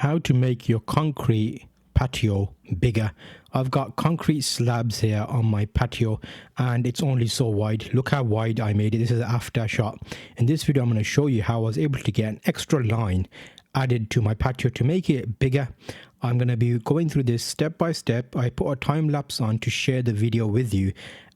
how to make your concrete patio bigger. I've got concrete slabs here on my patio and it's only so wide. Look how wide I made it. This is an after shot. In this video I'm going to show you how I was able to get an extra line added to my patio to make it bigger. I'm going to be going through this step by step. I put a time lapse on to share the video with you,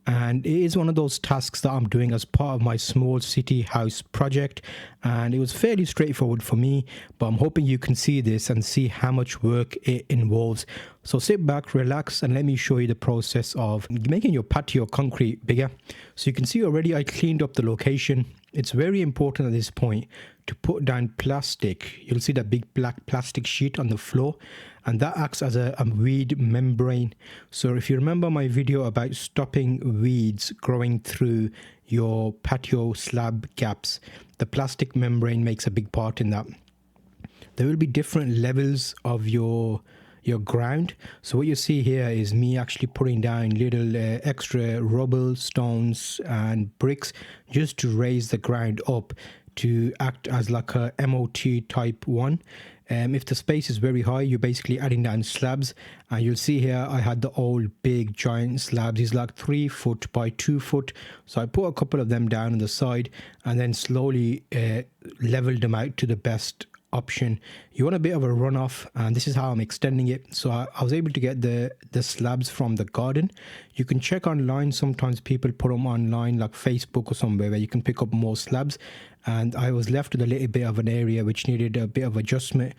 and it is one of those tasks that I'm doing as part of my small city house project, and it was fairly straightforward for me, but I'm hoping you can see this and see how much work it involves. So sit back, relax, and let me show you the process of making your patio concrete bigger. So you can see already I cleaned up the location. It's very important at this point to put down plastic. You'll see that big black plastic sheet on the floor, and that acts as a weed membrane. So if you remember my video about stopping weeds growing through your patio slab gaps, the plastic membrane makes a big part in that. There will be different levels of your ground. So what you see here is me actually putting down little extra rubble, stones and bricks just to raise the ground up to act as like a MOT type one. If the space is very high, you're basically adding down slabs, and you'll see here I had the old big giant slabs. It's like 3 foot by 2 foot, so I put a couple of them down on the side and then slowly leveled them out to the best option. You want a bit of a runoff, and this is how I'm extending it. So I was able to get the slabs from the garden. You can check online, sometimes people put them online like Facebook or somewhere where you can pick up more slabs, and I was left with a little bit of an area which needed a bit of adjustment,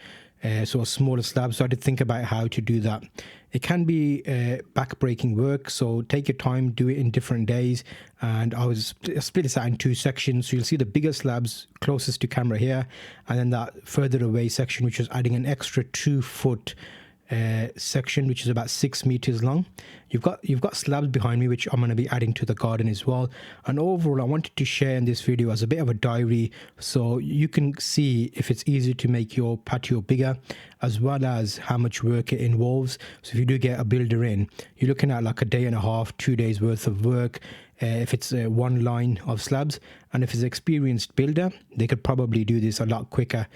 so a smaller slab. So I had to think about how to do that. It can be back-breaking work, so take your time, do it in different days. And I split this out in 2 sections. So you'll see the bigger slabs closest to camera here, and then that further away section, which is adding an extra 2 foot section, which is about 6 meters long. You've got slabs behind me, which I'm going to be adding to the garden as well. And overall, I wanted to share in this video as a bit of a diary, so you can see if it's easy to make your patio bigger, as well as how much work it involves. So if you do get a builder in, you're looking at like a day and a half, 2 days worth of work. If it's one line of slabs, and if it's an experienced builder, they could probably do this a lot quicker.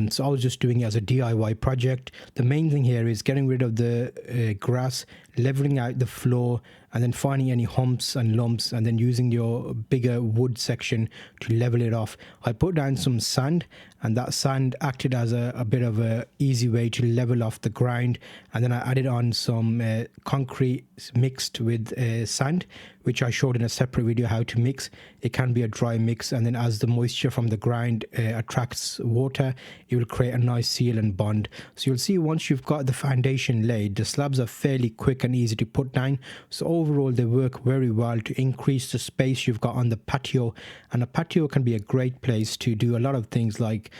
So I was just doing it as a DIY project. The main thing here is getting rid of the grass, leveling out the floor, and then finding any humps and lumps, and then using your bigger wood section to level it off. I put down some sand, and that sand acted as a bit of a easy way to level off the ground. And then I added on some concrete mixed with sand, which I showed in a separate video how to mix. It can be a dry mix, and then as the moisture from the ground attracts water, it will create a nice seal and bond. So you'll see once you've got the foundation laid, the slabs are fairly quick and easy to put down. So overall they work very well to increase the space you've got on the patio. And a patio can be a great place to do a lot of things like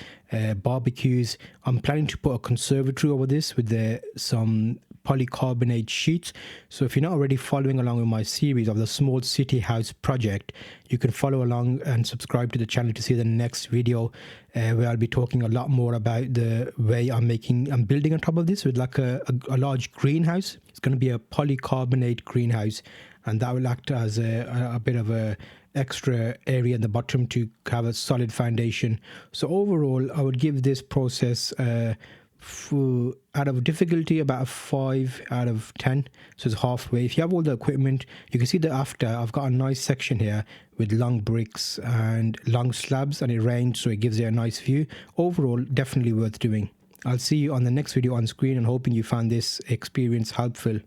barbecues. I'm planning to put a conservatory over this with some polycarbonate sheets. So if you're not already following along with my series of the small city house project, you can follow along and subscribe to the channel to see the next video, where I'll be talking a lot more about the way I'm building on top of this with like a large greenhouse. It's going to be a polycarbonate greenhouse, and that will act as a bit of a extra area in the bottom to have a solid foundation. So overall I would give this process out of difficulty about a 5 out of 10, so it's halfway. If you have all the equipment, you can see that after I've got a nice section here with long bricks and long slabs, and it rained, so it gives it a nice view. Overall, definitely worth doing. I'll see you on the next video on screen, and hoping you found this experience helpful.